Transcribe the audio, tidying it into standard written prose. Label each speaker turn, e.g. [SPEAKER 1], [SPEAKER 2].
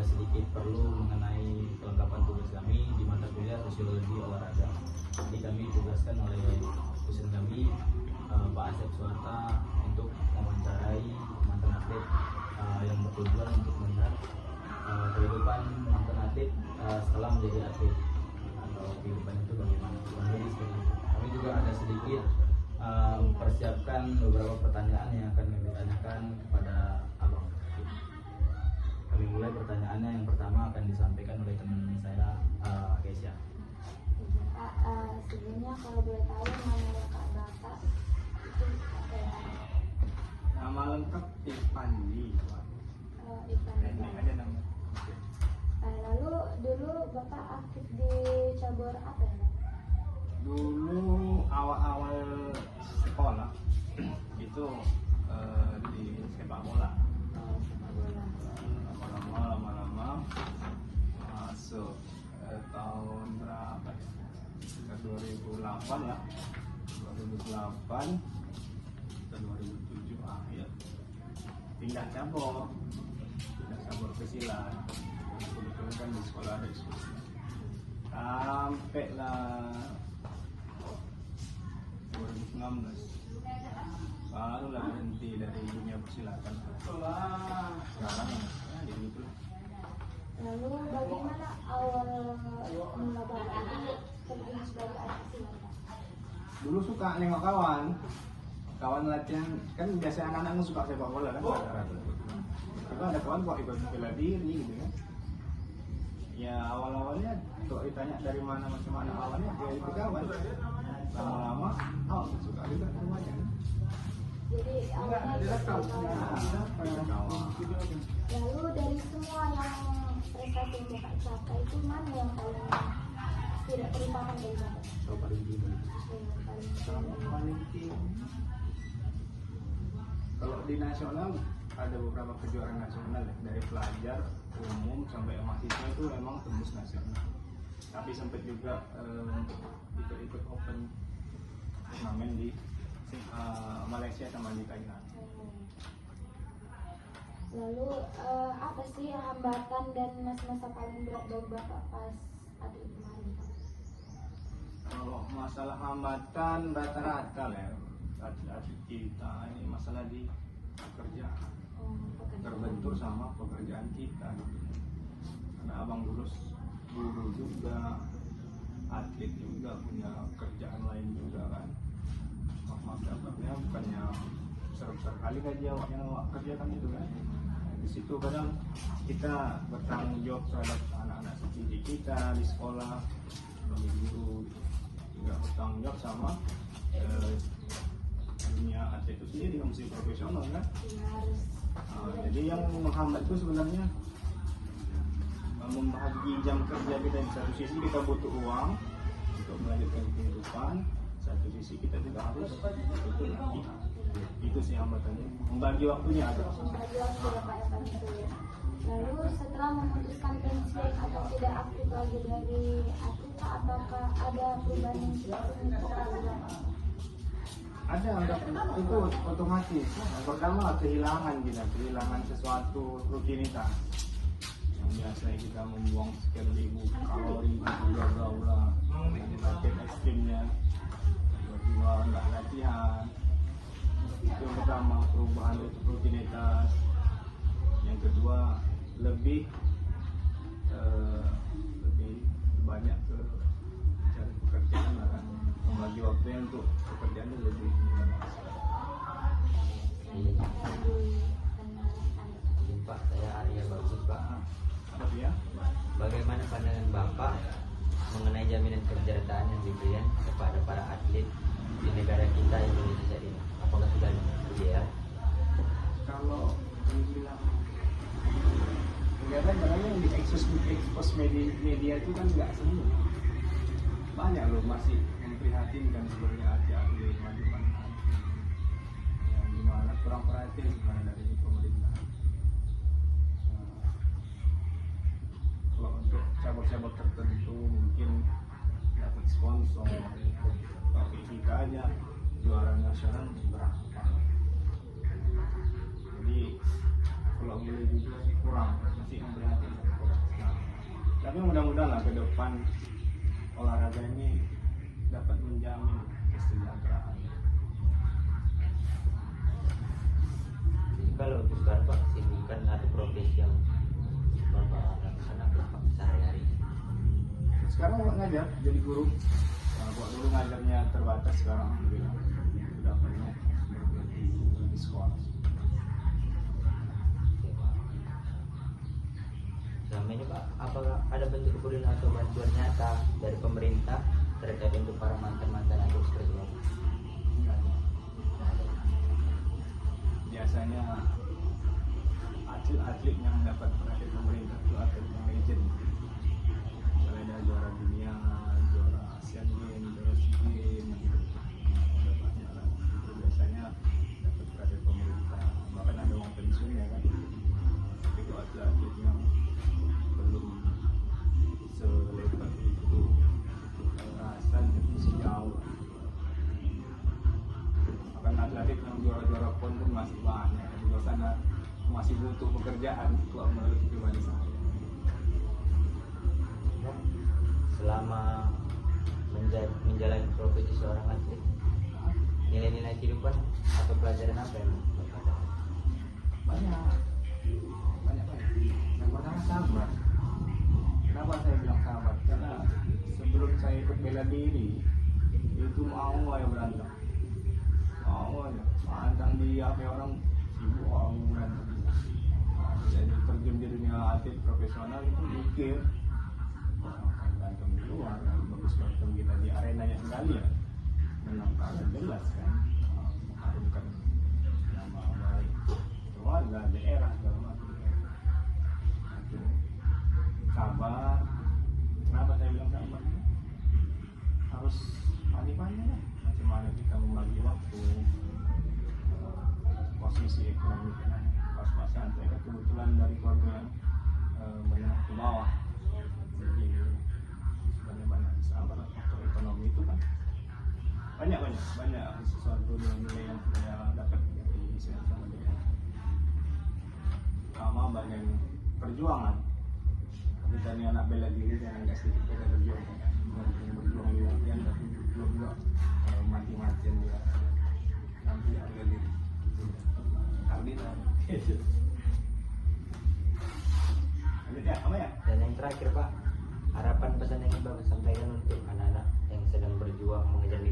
[SPEAKER 1] sedikit perlu mengenai kelengkapan tugas kami di mata kuliah sosiologi olahraga. Jadi kami ditugaskan oleh dosen kami Pak Asep Suwarta untuk mewawancarai mantan atlet yang bertujuan untuk melihat kehidupan mantan atlet setelah menjadi atlet atau kehidupan itu bagaimana. Kami juga ada sedikit mempersiapkan beberapa pertanyaan yang akan kami tanyakan kepada abang. Kami mulai pertanyaannya. Yang pertama akan disampaikan oleh teman saya, Kesia.
[SPEAKER 2] Sebelumnya kalau boleh tahu nama lengkap Bapak itu apa ya?
[SPEAKER 3] Nama lengkap Ipandi.
[SPEAKER 2] Ipandi.
[SPEAKER 3] Ada nama.
[SPEAKER 2] Lalu dulu Bapak aktif di cabur apa ya?
[SPEAKER 3] Dulu awal-awal sekolah itu di sepak bola.
[SPEAKER 2] Sepak bola.
[SPEAKER 3] Lama-lama masuk tahun berapa ya? 2008 lah. 2008 atau 2007 akhir pindah cabur ke silat. Kebetulan kan di sekolah ada diskusi sampai lah 2019 barulah berhenti dari dunia persilatan. Sekarang ya gitu.
[SPEAKER 2] Lalu bagaimana awal mula Bapak itu terjun sebagai atlet silat?
[SPEAKER 3] Dulu suka nengok kawan latihan, kan biasa anak-anak suka sepak bola kan. Itu ada kawan kok ikut bela diri gitu kan. Ya awal-awalnya kalau ditanya dari mana macam mana awalnya dia ikut kawan. Lama-lama suka juga semuanya.
[SPEAKER 2] Jadi awalnya ikut kawan. Lalu dari semua yang prestasi yang Bapak capai itu mana yang tidak terlupakan dari Bapak?
[SPEAKER 3] Paling tinggi. Kalau di nasional ada beberapa kejuaraan nasional ya, dari pelajar umum sampai mahasiswa itu memang tembus nasional. Tapi sempat juga ikut open turnamen di Malaysia sama di Thailand.
[SPEAKER 2] Lalu apa sih hambatan dan masa-masa paling berat dari Bapak pas atlet kemarin?
[SPEAKER 3] Kalau masalah hambatan rata-rata lah ya, atlet kita ini masalah di pekerjaan. Terbentur sama pekerjaan kita gitu. Karena abang guru juga, atlet juga punya kerjaan lain juga kan. Maaf dapatnya bukannya besar-besar kali gaji awaknya kerjakan itu kan. Di situ kadang kita bertanggung jawab terhadap anak-anak didik kita di sekolah, sebagai guru juga bertanggung jawab sama dunia atlet itu sendiri, musik profesional kan. Jadi yang menghambat itu sebenarnya membagi jam kerja kita. Di satu sisi kita butuh uang untuk melanjutkan kehidupan, satu sisi kita juga harus butuh lagi. Itu sih hambatannya, membagi waktunya ada.
[SPEAKER 2] Membagi waktu Bapak yang paling sulit. Lalu setelah memutuskan pensiun atau tidak aktif lagi dari atlet, apakah ada perubahan yang signifikan?
[SPEAKER 3] Ada itu otomatis. Yang pertama kehilangan sesuatu rutinitas. Yang biasanya kita membuang sekian ribu kalori gula-gula, pakai ekstrimnya, tiba-tiba nggak latihan. Itu yang pertama, perubahan rutinitas. Yang kedua lebih banyak ke cari pekerjaan kan. Membagi waktunya untuk pekerjaan itu lebih
[SPEAKER 1] Pak, saya Arya Bagus, Pak.
[SPEAKER 3] apa dia?
[SPEAKER 1] Bagaimana pandangan Bapak mengenai jaminan kesejahteraan yang diberikan kepada para atlet di negara kita Indonesia ini? Apakah sudah ideal?
[SPEAKER 3] Kalau dibilang kelihatan caranya yang diekspos media itu kan nggak semua. Banyak loh masih memprihatinkan sebenarnya atlet maju yang dimana kurang perhatian sebenarnya dari pemerintah. Kalau untuk cabang-cabang tertentu mungkin dapat sponsor, tapi kita aja juara nasional berapa? Jadi kalau boleh juga sih kurang, masih memprihatinkan. Tapi mudah-mudahan lah ke depan olahraga ini dapat menjamin kesejahteraan.
[SPEAKER 4] Jadi kalau untuk sekarang Pak, kesibukan atau profesi yang Bapak lakukan apa Pak sehari-hari?
[SPEAKER 3] Sekarang Bapak ngajar jadi guru. Nah, Bapak dulu ngajarnya terbatas, sekarang alhamdulillah sudah banyak di sekolah.
[SPEAKER 4] Oke, Pak. Selama ini Pak, apakah ada bentuk kepedulian atau bantuan nyata dari pemerintah terkait untuk para mantan-mantan atau berjuang?
[SPEAKER 3] Biasanya atlet-atlet yang dapat perhatian pemerintah itu atlet yang legend. Misalnya ada juara dunia, juara Asian Games, juara SEA Games, ada banyak lah. Itu biasanya dapat perhatian pemerintah. Bahkan ada uang pensiun ya kan. Tapi kalau atlet-atlet yang belum selevel itu, rasanya itu masih jauh. Bahkan atlet yang juara-juara pon pun masih banyak. Di luar sana masih butuh pekerjaan itu menurut pribadi saya.
[SPEAKER 4] Selama menjalani profesi seorang atlet, nilai-nilai kehidupan atau pelajaran apa yang Bapak dapat?
[SPEAKER 3] Banyak. Yang pertama sabar. Kenapa saya bilang sabar? Karena sebelum saya ikut bela diri itu mau aja berantem, mau aja pandang dia apa orang sibuk orang berantem. Jadi terjun di dunia atlet profesional itu mikir berantem di luar, bagus berantem kita di arena yang kali ya menang kalah jelas kan, mengharumkan nama baik keluarga, daerah segala macam. Itu sabar. Kenapa saya bilang sabar? Harus pandai-pandai lah bagaimana kita membagi waktu, posisi ekonomi kan pas-pasan. Saya kan kebetulan dari keluarga yang menengah ke bawah, jadi banyak sabar. Faktor ekonomi itu kan banyak sesuatu nilai yang saya dapat dari saya sama dia. Pertama banyak perjuangan. Kita ini anak bela diri dan agak sedikit beda berjuang, berjuang di latihan tapi belum juga mati-matian dia nanti harga diri. Kardinal. Lanjut ya, apa ya?
[SPEAKER 4] Dan yang terakhir Pak, harapan pesan yang Bapak sampaikan untuk anak-anak yang sedang berjuang mengejar